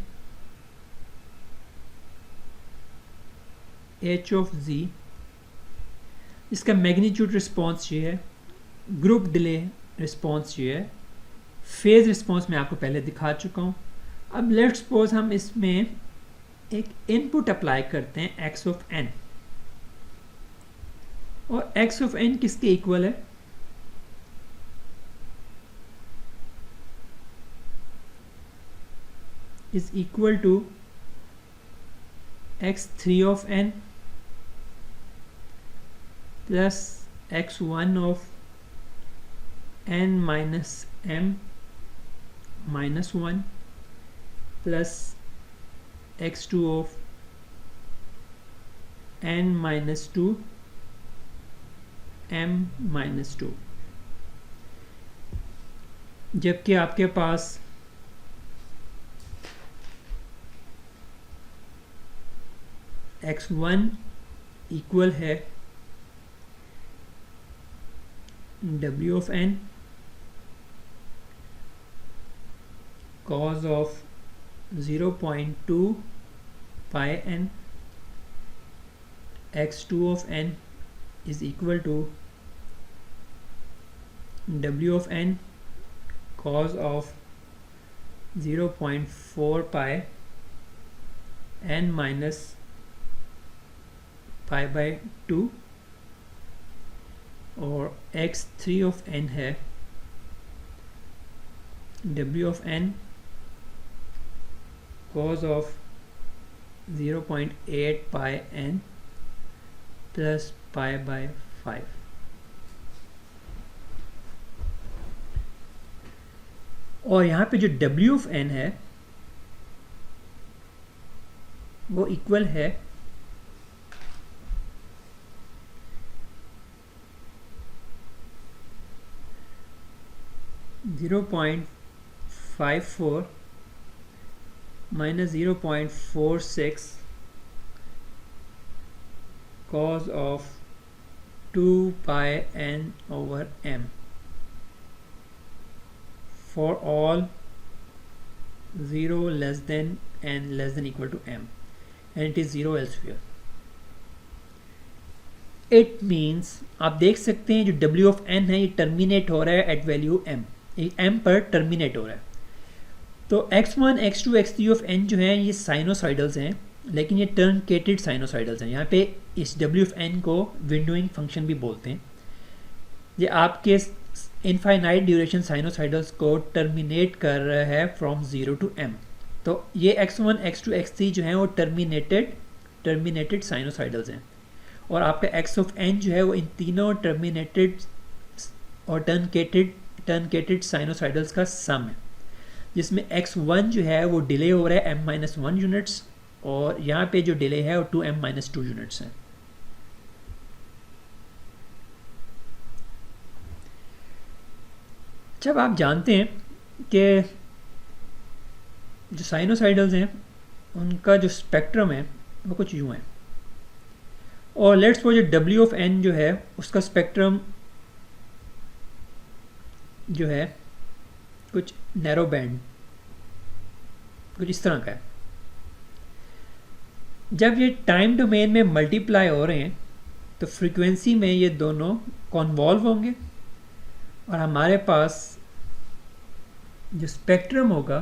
h ऑफ z, इसका मैग्नीट्यूड रिस्पॉन्स ये है, ग्रुप डिले रिस्पॉन्स ये है, फेज रिस्पॉन्स मैं आपको पहले दिखा चुका हूँ। अब लेट्स सपोज हम इसमें एक इनपुट अप्लाई करते हैं x ऑफ n, और x ऑफ n किसके इक्वल है, is equal to x3 of n plus x1 of n minus m minus 1 plus x2 of n minus 2 m minus 2, जबकि आपके पास x1 इक्वल है w of n cos of 0.2 pi n, x2 of n is equal to w of n cos of 0.4 pi n minus pi by 2, और x3 of n है w of n cos of 0.8 pi n plus pi by 5। और यहाँ पे जो w of n है वो equal है 0.54 minus 0.46 cos of 2 pi n over m for all 0 less than n less than equal to m, and it is 0 elsewhere. It means आप देख सकते हैं जो w of n है ये टर्मिनेट हो रहा है एट वैल्यू m, m पर टर्मिनेट हो रहा है। तो x1, x2, x3 of n जो हैं ये साइनोसाइडल्स हैं, लेकिन ये टर्नकेटेड साइनोसाइडल्स हैं। यहाँ पे इस w of n को विंडोइंग फंक्शन भी बोलते हैं। ये आपके इनफाइनाइट ड्यूरेशन साइनोसाइडल्स को टर्मिनेट कर रहा है फ्रॉम 0 टू m। तो ये x1 x2 x3 जो है वो टर्मिनेटेड साइनोसाइडल्स हैं, और आपका x ऑफ n जो है वो इन तीनों टर्मिनेटेड और टर्नकेटेड साइनोसाइडल्स का सम है, जिसमें x1 जो है वो डिले हो रहा है m-1 यूनिट्स, और यहाँ पे जो डिले है वो 2m-2 यूनिट्स हैं। जब आप जानते हैं कि जो साइनोसाइडल्स हैं उनका जो स्पेक्ट्रम है वो कुछ यूँ है, और let's suppose W of n जो है उसका स्पेक्ट्रम जो है कुछ नैरो बैंड कुछ इस तरह का है। जब ये टाइम डोमेन में मल्टीप्लाई हो रहे हैं तो फ्रीक्वेंसी में ये दोनों कॉन्वॉल्व होंगे, और हमारे पास जो स्पेक्ट्रम होगा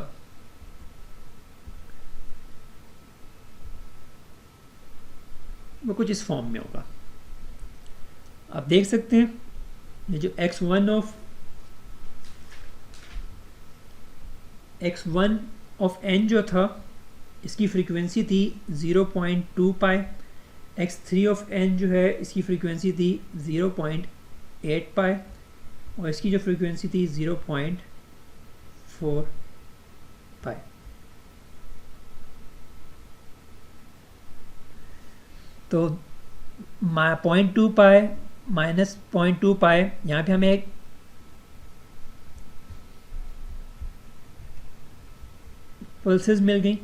वो कुछ इस फॉर्म में होगा। आप देख सकते हैं ये जो x1 ऑफ n जो था इसकी फ्रीक्वेंसी थी 0.2 पाई, x3 ऑफ n जो है इसकी फ्रीक्वेंसी थी 0.8 पाई, और इसकी जो फ्रीक्वेंसी थी 0.4 पाई। तो 0.2 पाई माइनस 0.2 पाई, यहाँ पे हमें एक पल्सेस मिल गई,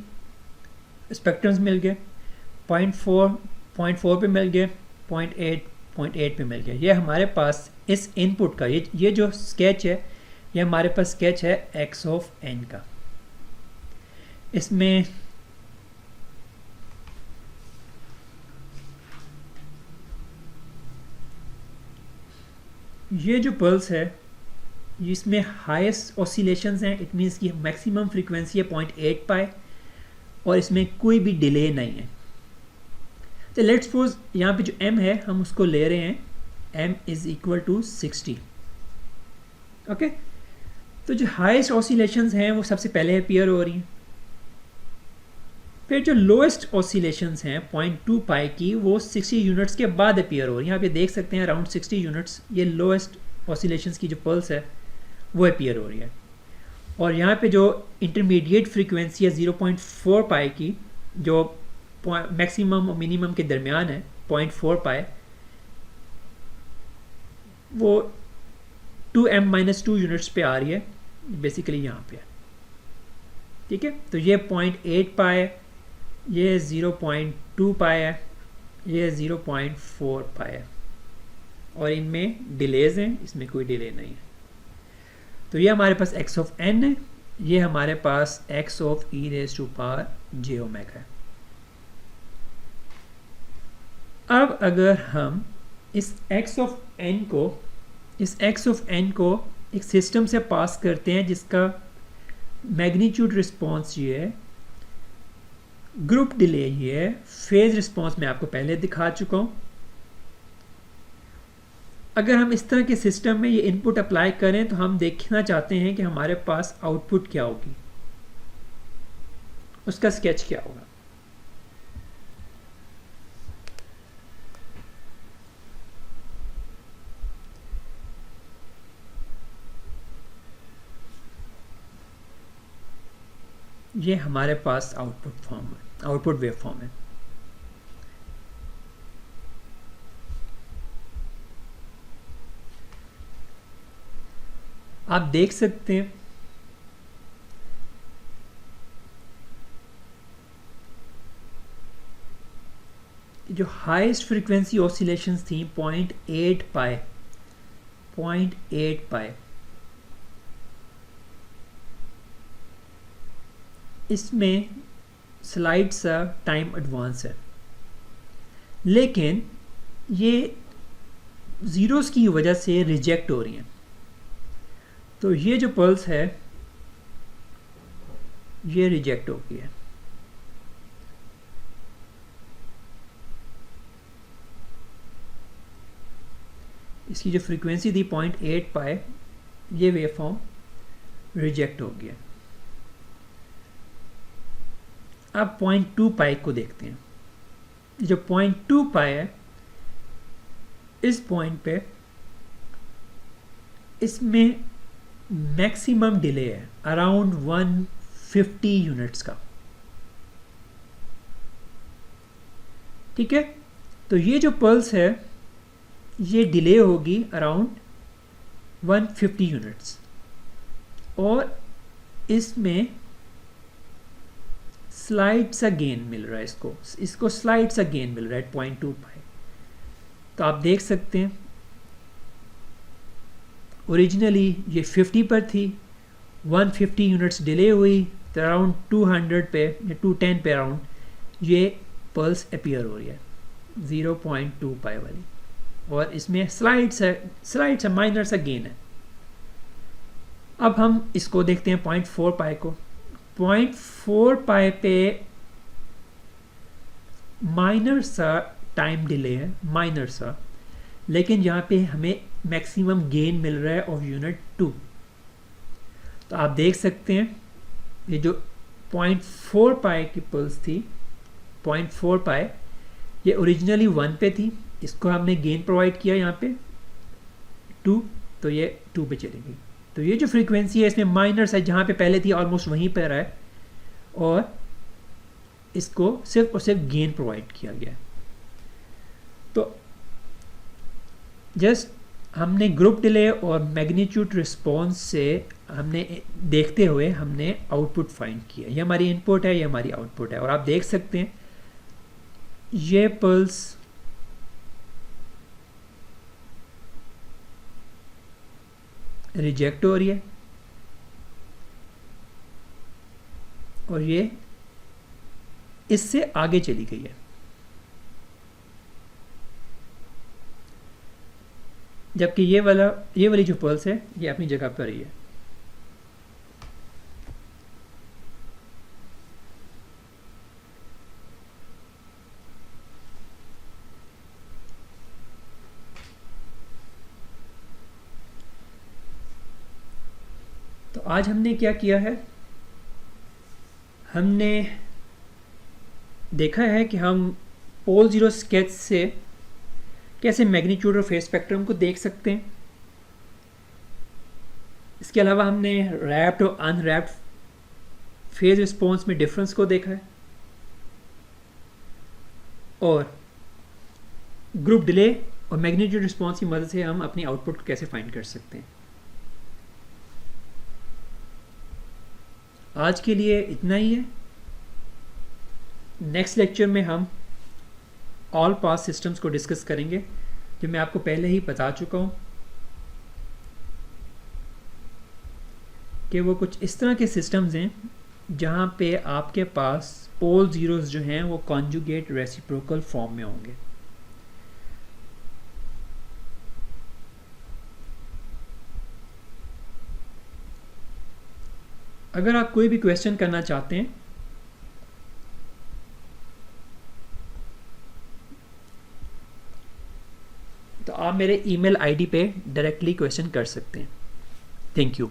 स्पेक्ट्रम्स मिल गए, 0.4 पे मिल गए, 0.8 पे मिल गए। ये हमारे पास इस इनपुट का ये जो स्केच है ये हमारे पास स्केच है x ऑफ n का। इसमें ये जो पल्स है इसमें हाईएस्ट ऑसिलेशंस हैं, इट मीन्स की मैक्सिमम फ्रीक्वेंसी है 0.8 पाई, और इसमें कोई भी डिले नहीं है। तो लेट्स सपोज यहाँ पे जो m है हम उसको ले रहे हैं m is equal to 60। Okay, तो जो हाईएस्ट ऑसिलेशंस हैं वो सबसे पहले अपीयर हो रही हैं, फिर जो लोएस्ट ऑसिलेशंस हैं 0.2 पाई की वो 60 यूनिट्स के बाद अपीयर हो रही है। यहाँ पे देख सकते हैं अराउंड 60 यूनिट्स ये लोएस्ट ऑसिलेशंस की जो पल्स है वो अपीयर हो रही है, और यहाँ पे जो इंटरमीडिएट फ्रीक्वेंसी है 0.4 पाई की जो मैक्सिमम और मिनिमम के दरमियान है 0.4 पाई, वो 2m-2 यूनिट्स पे आ रही है बेसिकली यहाँ पे। ठीक है, तो ये 0.8 पाई है, ये 0.2 पाई है, ये 0.4 पाई है, और इनमें डिलेज हैं, इसमें कोई डिले नहीं है। तो ये हमारे पास x ऑफ n है, ये हमारे पास x of e raise to power j omega है। अब अगर हम इस x ऑफ n को एक सिस्टम से पास करते हैं जिसका मैग्नीट्यूड रिस्पॉन्स ये है, ग्रुप डिले ये है, फेज रिस्पॉन्स मैं आपको पहले दिखा चुका हूँ। अगर हम इस तरह के सिस्टम में ये इनपुट अप्लाई करें तो हम देखना चाहते हैं कि हमारे पास आउटपुट क्या होगी, उसका स्केच क्या होगा। ये हमारे पास आउटपुट वेव फॉर्म है। आप देख सकते हैं जो हाईएस्ट फ्रीक्वेंसी ऑसिलेशंस थी 0.8 पाई, इसमें स्लाइड सा टाइम एडवांस है, लेकिन ये ज़ीरोस की वजह से रिजेक्ट हो रही हैं। तो ये जो पल्स है ये रिजेक्ट हो गई है। इसकी जो फ्रीक्वेंसी थी 0.8 पाई ये वेव फॉर्म रिजेक्ट हो गया। अब 0.2 पाई को देखते हैं। जो 0.2 पाई है, इस पॉइंट पे इसमें मैक्सिमम डिले है अराउंड 150 यूनिट्स का। ठीक है, तो ये जो पल्स है ये डिले होगी अराउंड 150 यूनिट्स, और इसमें स्लाइड सा गेन मिल रहा है, इसको स्लाइड सा गेन मिल रहा है 0.2 पाई। तो आप देख सकते हैं ओरिजिनली ये 50 पर थी, 150 यूनिट्स डिले हुई तो अराउंड 200 पे या 210 पे अराउंड ये पल्स अपीयर हो रही है 0.2 पाई वाली, और इसमें स्लाइड सा माइनर सा गेन है। अब हम इसको देखते हैं 0.4 पाई को। 0.4 पाई पे माइनर सा टाइम डिले है, माइनर सा, लेकिन यहाँ पे हमें मैक्सिमम गेन मिल रहा है ऑफ यूनिट 2। तो आप देख सकते हैं ये जो 0.4 पाई की पल्स थी, 0.4 पाई ये ओरिजिनली 1 पे थी, इसको हमने गेन प्रोवाइड किया यहाँ पे 2, तो ये 2 पे चली गई। तो ये जो फ्रीक्वेंसी है इसमें माइनर सा जहाँ पे पहले थी ऑलमोस्ट वहीं पर है, और इसको सिर्फ और सिर्फ गेन प्रोवाइड किया गया। तो जस्ट हमने ग्रुप डिले और मैग्नीट्यूड रिस्पॉन्स से हमने देखते हुए हमने आउटपुट फाइंड किया। ये हमारी इनपुट है, ये हमारी आउटपुट है, और आप देख सकते हैं ये पल्स रिजेक्ट हो रही है और ये इससे आगे चली गई है, जबकि ये वाली जो पल्स है ये अपनी जगह पर ही है। तो आज हमने क्या किया है, हमने देखा है कि हम पोल जीरो स्केच से कैसे मैग्नीट्यूड और फेज स्पेक्ट्रम को देख सकते हैं। इसके अलावा हमने रैप्ड और अनरैप्ड फेज रिस्पॉन्स में डिफरेंस को देखा है, और ग्रुप डिले और मैग्नीट्यूड रिस्पॉन्स की मदद से हम अपनी आउटपुट को कैसे फाइंड कर सकते हैं। आज के लिए इतना ही है। नेक्स्ट लेक्चर में हम ऑल पास सिस्टम्स को डिस्कस करेंगे, जो मैं आपको पहले ही बता चुका हूँ कि वो कुछ इस तरह के सिस्टम्स हैं जहाँ पे आपके पास पोल जीरोस जो हैं वो कॉन्जुगेट रेसिप्रोकल फॉर्म में होंगे। अगर आप कोई भी क्वेश्चन करना चाहते हैं तो आप मेरे ईमेल आईडी पे डायरेक्टली क्वेश्चन कर सकते हैं। Thank you.